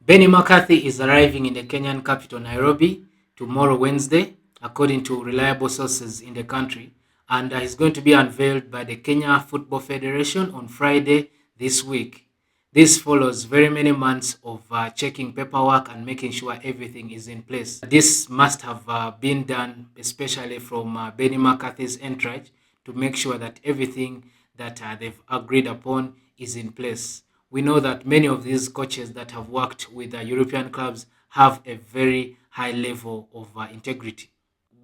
Benni McCarthy is arriving in the Kenyan capital, Nairobi, tomorrow, Wednesday, according to reliable sources in the country, and he's going to be unveiled by the Kenya Football Federation on Friday this week. This follows very many months of checking paperwork and making sure everything is in place. This must have been done especially from Benni McCarthy's entourage to make sure that everything that they've agreed upon is in place. We know that many of these coaches that have worked with European clubs have a very high level of integrity.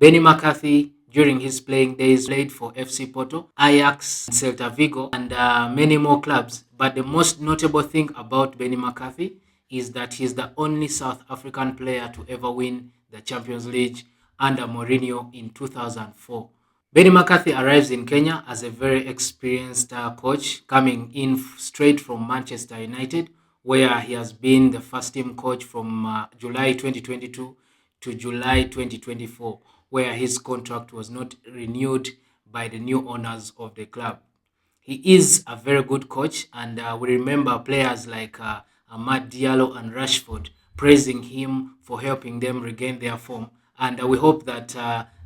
Benni McCarthy, during his playing days, played for FC Porto, Ajax, Celta Vigo, and many more clubs. But the most notable thing about Benni McCarthy is that he's the only South African player to ever win the Champions League under Mourinho in 2004. Benni McCarthy arrives in Kenya as a very experienced coach, coming in straight from Manchester United, where he has been the first team coach from July 2022 to July 2024, where his contract was not renewed by the new owners of the club. He is a very good coach, and we remember players like Amad Diallo and Rashford praising him for helping them regain their form. And we hope that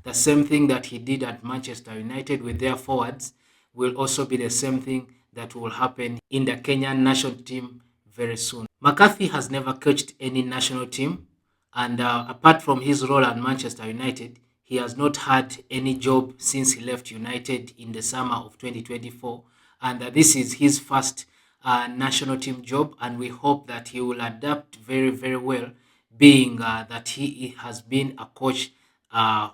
the same thing that he did at Manchester United with their forwards will also be the same thing that will happen in the Kenyan national team very soon. McCarthy has never coached any national team, and apart from his role at Manchester United, he has not had any job since he left United in the summer of 2024. And this is his first national team job, and we hope that he will adapt very, very well, being that he has been a coach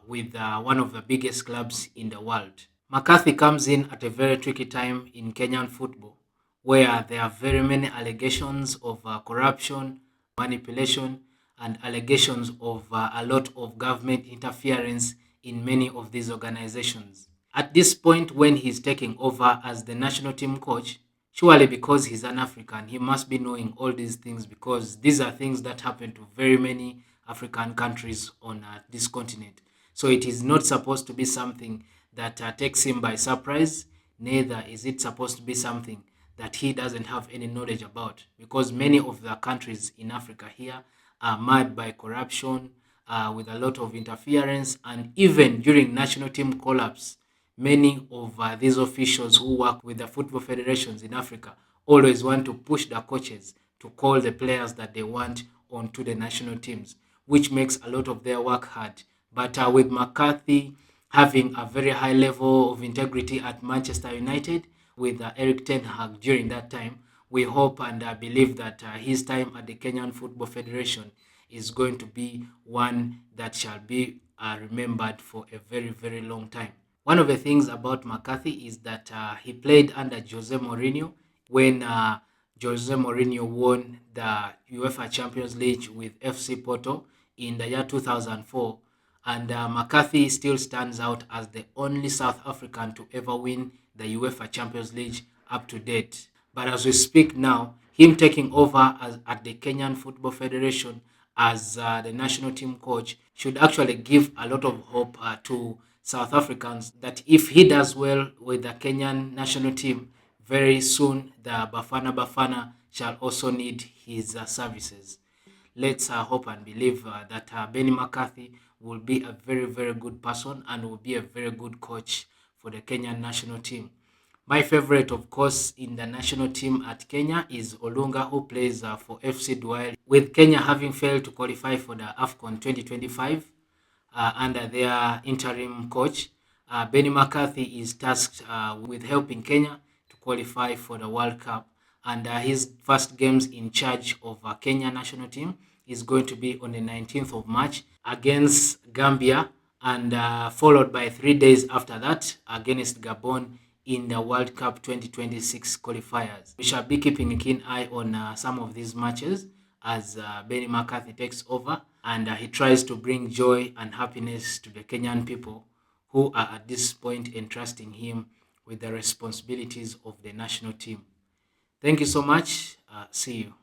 with one of the biggest clubs in the world. McCarthy comes in at a very tricky time in Kenyan football, where there are very many allegations of corruption, manipulation, and allegations of a lot of government interference in many of these organizations. At this point, when he's taking over as the national team coach, surely because he's an African, he must be knowing all these things, because these are things that happen to very many African countries on this continent. So it is not supposed to be something that takes him by surprise, neither is it supposed to be something that he doesn't have any knowledge about, because many of the countries in Africa here are marred by corruption, with a lot of interference, and even during national team collapse, many of these officials who work with the football federations in Africa always want to push the coaches to call the players that they want onto the national teams, which makes a lot of their work hard. But with McCarthy having a very high level of integrity at Manchester United, with Eric Ten Hag during that time, we hope and believe that his time at the Kenyan Football Federation is going to be one that shall be remembered for a very, very long time. One of the things about McCarthy is that he played under Jose Mourinho when Jose Mourinho won the UEFA Champions League with FC Porto in the year 2004. And McCarthy still stands out as the only South African to ever win the UEFA Champions League up to date. But as we speak now, him taking over at the Kenyan Football Federation as the national team coach should actually give a lot of hope to South Africans that if he does well with the Kenyan national team, very soon the Bafana shall also need his services. Let's hope and believe that Benni McCarthy will be a very, very good person and will be a very good coach for the Kenyan national team. My favorite, of course, in the national team at Kenya is Olunga, who plays for FC Douala. With Kenya having failed to qualify for the AFCON 2025 under their interim coach, Benni McCarthy is tasked with helping Kenya to qualify for the World Cup. And his first games in charge of Kenya national team is going to be on the 19th of March against Gambia, and followed by 3 days after that against Gabon in the World Cup 2026 qualifiers. We shall be keeping a keen eye on some of these matches as Benni McCarthy takes over, and he tries to bring joy and happiness to the Kenyan people who are at this point entrusting him with the responsibilities of the national team. Thank you so much. See you.